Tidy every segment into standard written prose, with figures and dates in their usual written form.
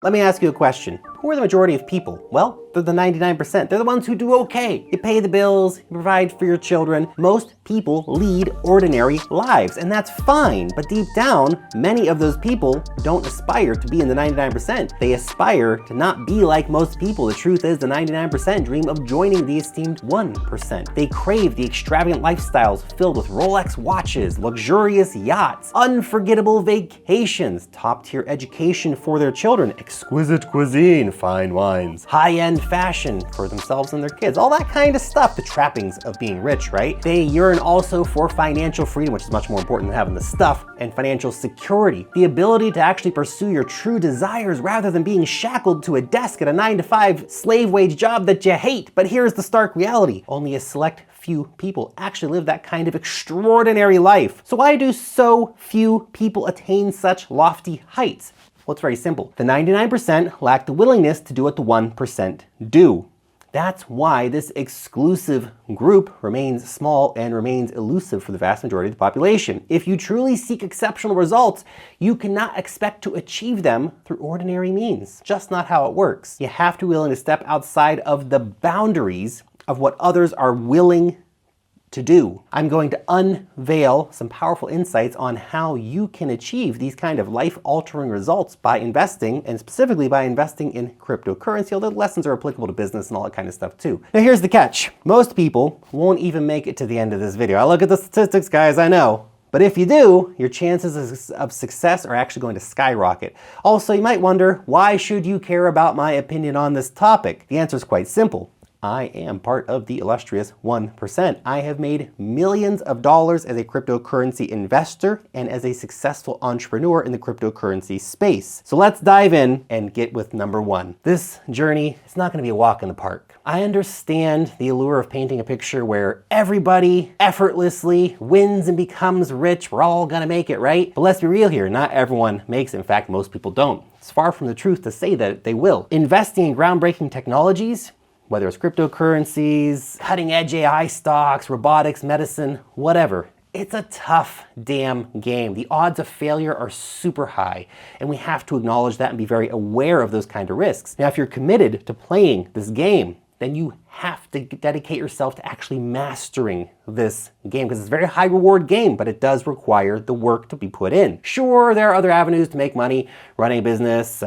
Let me ask you a question. Who are the majority of people? Well, they're the 99%. They're the ones who do okay. You pay the bills, you provide for your children. Most people lead ordinary lives, and that's fine. But deep down, many of those people don't aspire to be in the 99%. They aspire to not be like most people. The truth is, the 99% dream of joining the esteemed 1%. They crave the extravagant lifestyles filled with Rolex watches, luxurious yachts, unforgettable vacations, top-tier education for their children, exquisite cuisine, fine wines, high-end fashion for themselves and their kids, all that kind of stuff, the trappings of being rich, right? They yearn also for financial freedom, which is much more important than having the stuff, and financial security, the ability to actually pursue your true desires rather than being shackled to a desk at a 9-to-5 slave wage job that you hate. But here's the stark reality. Only a select few people actually live that kind of extraordinary life. So why do so few people attain such lofty heights? Well, it's very simple. The 99% lack the willingness to do what the 1% do. That's why this exclusive group remains small and remains elusive for the vast majority of the population. If you truly seek exceptional results, you cannot expect to achieve them through ordinary means. Just not how it works. You have to be willing to step outside of the boundaries of what others are willing to do. I'm going to unveil some powerful insights on how you can achieve these kind of life-altering results by investing, and specifically by investing in cryptocurrency, although the lessons are applicable to business and all that kind of stuff too. Now here's the catch. Most people won't even make it to the end of this video. I look at the statistics, guys, I know. But if you do, your chances of success are actually going to skyrocket. Also, you might wonder, why should you care about my opinion on this topic? The answer is quite simple. I am part of the illustrious 1%. I have made millions of dollars as a cryptocurrency investor and as a successful entrepreneur in the cryptocurrency space. So let's dive in and get with number one. This journey is not going to be a walk in the park. I understand the allure of painting a picture where everybody effortlessly wins and becomes rich. We're all going to make it, right? But let's be real here. Not everyone makes it. In fact, most people don't. It's far from the truth to say that they will. Investing in groundbreaking technologies, whether it's cryptocurrencies, cutting-edge AI stocks, robotics, medicine, whatever. It's a tough damn game. The odds of failure are super high, and we have to acknowledge that and be very aware of those kind of risks. Now, if you're committed to playing this game, then you have to dedicate yourself to actually mastering this game, because it's a very high reward game, but it does require the work to be put in. Sure, there are other avenues to make money, running a business,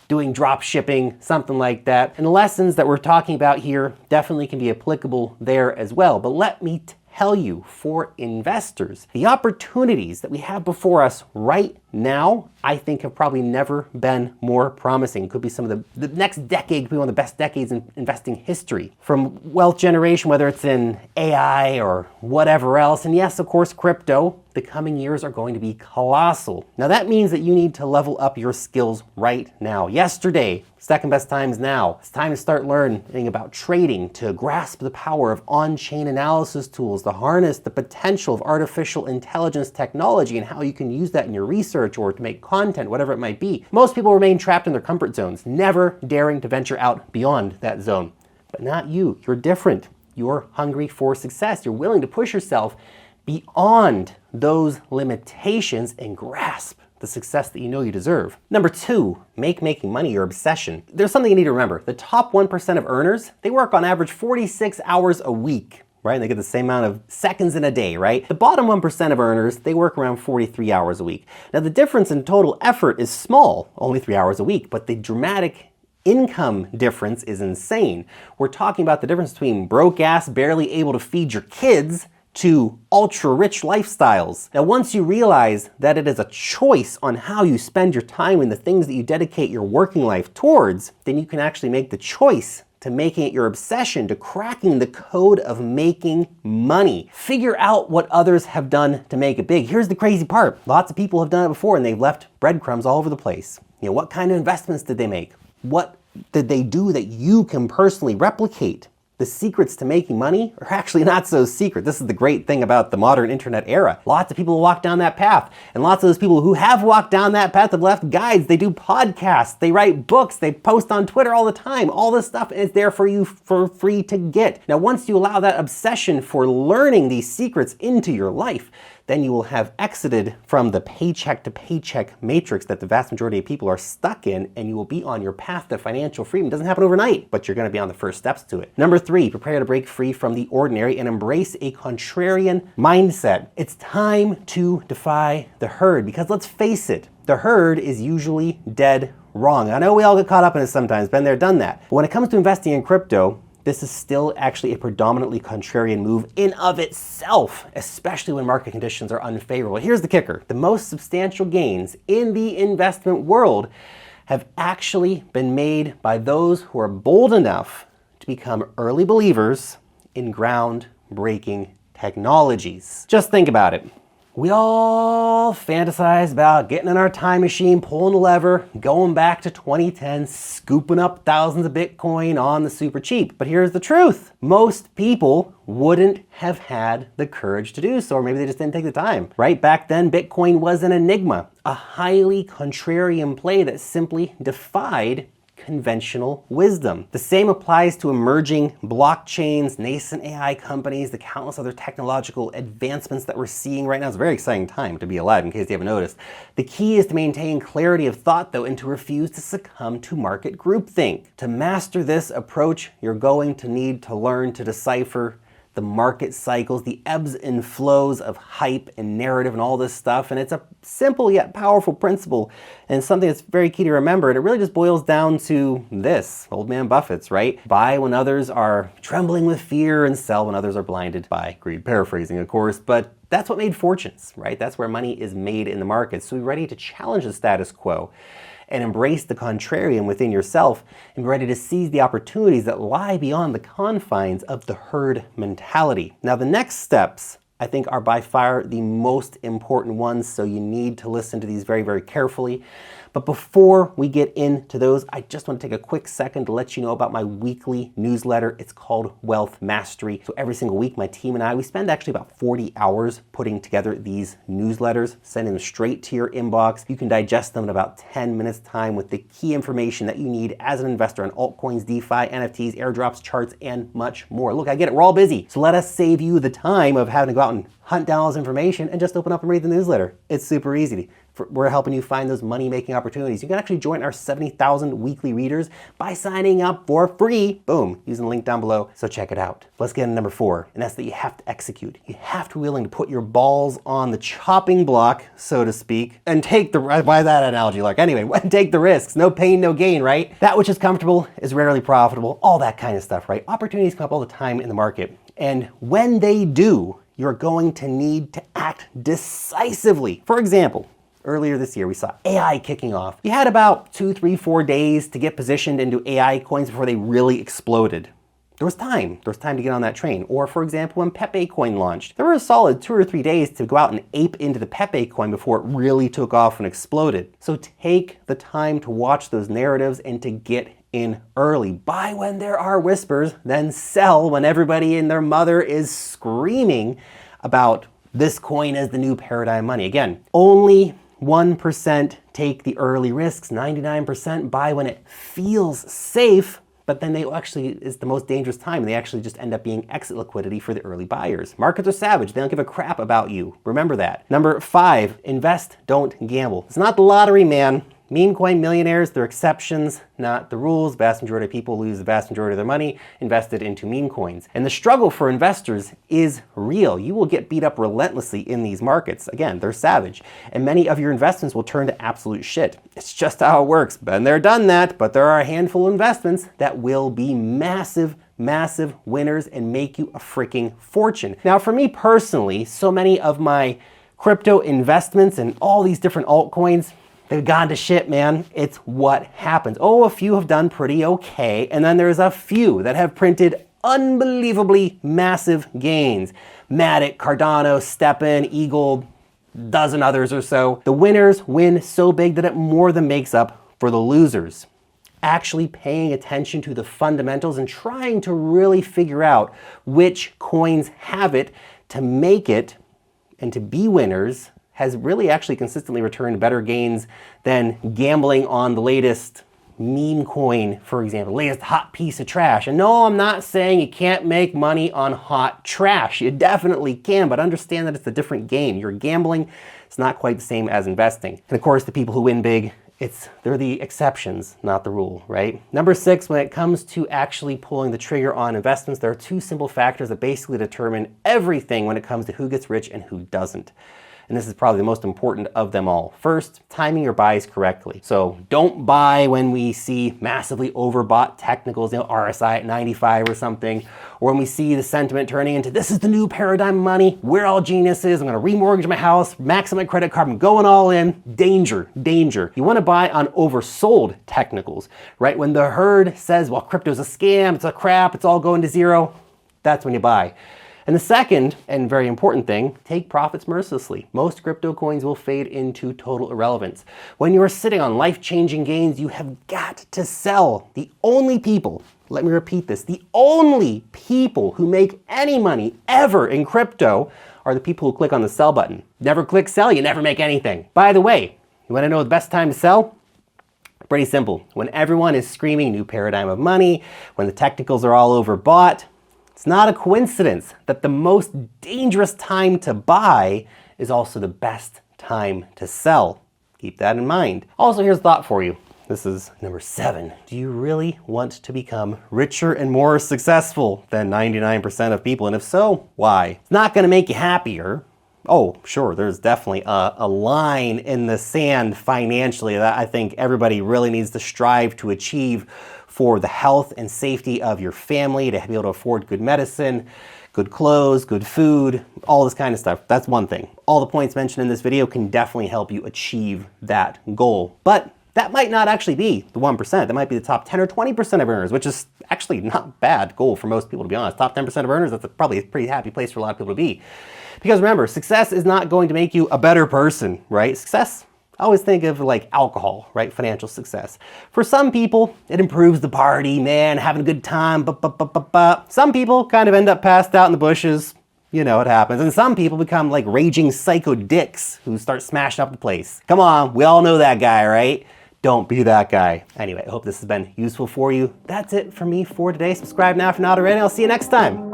doing drop shipping, something like that. And the lessons that we're talking about here definitely can be applicable there as well. But let me tell you, for investors, the opportunities that we have before us right now, I think have probably never been more promising. Could be some of the next decade could be one of the best decades in investing history. From wealth generation, whether it's in AI or whatever else, and yes, of course, crypto, the coming years are going to be colossal. Now that means that you need to level up your skills right now. Yesterday, second best time is now. It's time to start learning about trading, to grasp the power of on-chain analysis tools, to harness the potential of artificial intelligence technology and how you can use that in your research or to make content, whatever it might be. Most people remain trapped in their comfort zones, never daring to venture out beyond that zone. But not you. You're different. You're hungry for success. You're willing to push yourself beyond those limitations and grasp the success that you know you deserve. Number two, make making money your obsession. There's something you need to remember. The top 1% of earners, they work on average 46 hours a week. Right? And they get the same amount of seconds in a day, right? The bottom 1% of earners, they work around 43 hours a week. Now the difference in total effort is small, only 3 hours a week, but the dramatic income difference is insane. We're talking about the difference between broke ass, barely able to feed your kids, to ultra-rich lifestyles. Now, once you realize that it is a choice on how you spend your time and the things that you dedicate your working life towards, then you can actually make the choice to making it your obsession, to cracking the code of making money. Figure out what others have done to make it big. Here's the crazy part. Lots of people have done it before and they've left breadcrumbs all over the place. You know, what kind of investments did they make? What did they do that you can personally replicate? The secrets to making money are actually not so secret. This is the great thing about the modern internet era. Lots of people walk down that path, and lots of those people who have walked down that path have left guides. They do podcasts, they write books, they post on Twitter all the time. All this stuff is there for you for free to get. Now, once you allow that obsession for learning these secrets into your life, then you will have exited from the paycheck to paycheck matrix that the vast majority of people are stuck in, and you will be on your path to financial freedom. It doesn't happen overnight, but you're going to be on the first steps to it. Number 3, prepare to break free from the ordinary and embrace a contrarian mindset. It's time to defy the herd, because let's face it, the herd is usually dead wrong. I know we all get caught up in it sometimes, been there, done that. But when it comes to investing in crypto, this is still actually a predominantly contrarian move in of itself, especially when market conditions are unfavorable. Here's the kicker. The most substantial gains in the investment world have actually been made by those who are bold enough to become early believers in groundbreaking technologies. Just think about it. We all fantasize about getting in our time machine, pulling the lever, going back to 2010, scooping up thousands of Bitcoin on the super cheap. But here's the truth. Most people wouldn't have had the courage to do so, or maybe they just didn't take the time. Right back then, Bitcoin was an enigma, a highly contrarian play that simply defied conventional wisdom. The same applies to emerging blockchains, nascent AI companies, the countless other technological advancements that we're seeing right now. It's a very exciting time to be alive, in case you haven't noticed. The key is to maintain clarity of thought, though, and to refuse to succumb to market groupthink. To master this approach, you're going to need to learn to decipher the market cycles, the ebbs and flows of hype and narrative and all this stuff. And it's a simple yet powerful principle, and something that's very key to remember. And it really just boils down to this, old man Buffett's, right? Buy when others are trembling with fear and sell when others are blinded by greed. Paraphrasing, of course, but that's what made fortunes, right? That's where money is made in the market. So be ready to challenge the status quo and embrace the contrarian within yourself, and be ready to seize the opportunities that lie beyond the confines of the herd mentality. Now, the next steps, I think, are by far the most important ones, so you need to listen to these very, very carefully. But before we get into those, I just want to take a quick second to let you know about my weekly newsletter. It's called Wealth Mastery. So every single week, my team and I, we spend actually about 40 hours putting together these newsletters, sending them straight to your inbox. You can digest them in about 10 minutes time with the key information that you need as an investor on altcoins, DeFi, NFTs, airdrops, charts, and much more. Look, I get it, we're all busy. So let us save you the time of having to go out and hunt down all this information and just open up and read the newsletter. It's super easy. We're helping you find those money-making opportunities. You can actually join our 70,000 weekly readers by signing up for free, boom, using the link down below. So check it out. Let's get into number 4, and that's that you have to execute. You have to be willing to put your balls on the chopping block, so to speak, and take the, why that analogy, Lark? Anyway, take the risks. No pain, no gain, right? That which is comfortable is rarely profitable, all that kind of stuff, right? Opportunities come up all the time in the market, and when they do, you're going to need to act decisively. For example, earlier this year, we saw AI kicking off. You had about 2, 3, 4 days to get positioned into AI coins before they really exploded. There was time to get on that train. Or for example, when Pepe coin launched, there were a solid 2 or 3 days to go out and ape into the Pepe coin before it really took off and exploded. So take the time to watch those narratives and to get in early. Buy when there are whispers, then sell when everybody and their mother is screaming about this coin as the new paradigm money. Again, only 1% take the early risks, 99% buy when it feels safe, but then they actually is the most dangerous time. They actually just end up being exit liquidity for the early buyers. Markets are savage. They don't give a crap about you. Remember that. Number 5, invest, don't gamble. It's not the lottery, man. Meme coin millionaires, they're exceptions, not the rules. Vast majority of people lose the vast majority of their money invested into meme coins. And the struggle for investors is real. You will get beat up relentlessly in these markets. Again, they're savage. And many of your investments will turn to absolute shit. It's just how it works. Been there, done that, but there are a handful of investments that will be massive winners and make you a freaking fortune. Now, for me personally, so many of my crypto investments and all these different altcoins, they've gone to shit, man. It's what happens. Oh, a few have done pretty okay, and then there's a few that have printed unbelievably massive gains. Matic, Cardano, Steppen, Eagle, dozen others or so. The winners win so big that it more than makes up for the losers. Actually paying attention to the fundamentals and trying to really figure out which coins have it to make it and to be winners has really actually consistently returned better gains than gambling on the latest meme coin, for example, latest hot piece of trash. And no, I'm not saying you can't make money on hot trash. You definitely can, but understand that it's a different game. You're gambling. It's not quite the same as investing. And of course, the people who win big, they're the exceptions, not the rule, right? Number 6, when it comes to actually pulling the trigger on investments, there are 2 simple factors that basically determine everything when it comes to who gets rich and who doesn't. And this is probably the most important of them all. First, timing your buys correctly. So don't buy when we see massively overbought technicals, RSI at 95 or something, or when we see the sentiment turning into, this is the new paradigm of money, we're all geniuses, I'm gonna remortgage my house, max out my credit card, I'm going all in. Danger, danger. You wanna buy on oversold technicals, right? When the herd says, well, crypto's a scam, it's a crap, it's all going to zero, that's when you buy. And the second, and very important thing, take profits mercilessly. Most crypto coins will fade into total irrelevance. When you are sitting on life-changing gains, you have got to sell. The only people, let me repeat this, the only people who make any money ever in crypto are the people who click on the sell button. Never click sell, you never make anything. By the way, you wanna know the best time to sell? Pretty simple. When everyone is screaming new paradigm of money, when the technicals are all overbought, it's not a coincidence that the most dangerous time to buy is also the best time to sell. Keep that in mind. Also, here's a thought for you. This is number 7. Do you really want to become richer and more successful than 99% of people? And if so, why? It's not going to make you happier. Oh, sure, there's definitely a line in the sand financially that I think everybody really needs to strive to achieve for the health and safety of your family, to be able to afford good medicine, good clothes, good food, all this kind of stuff. That's one thing. All the points mentioned in this video can definitely help you achieve that goal. But that might not actually be the 1%. That might be the top 10 or 20% of earners, which is actually not a bad goal for most people, to be honest. Top 10% of earners, that's probably a pretty happy place for a lot of people to be. Because remember, success is not going to make you a better person, right? Success, I always think of like alcohol, right? Financial success. For some people, it improves the party, man, having a good time, Some people kind of end up passed out in the bushes. You know, it happens. And some people become like raging psycho dicks who start smashing up the place. Come on, we all know that guy, right? Don't be that guy. Anyway, I hope this has been useful for you. That's it for me for today. Subscribe now if you're not already. I'll see you next time.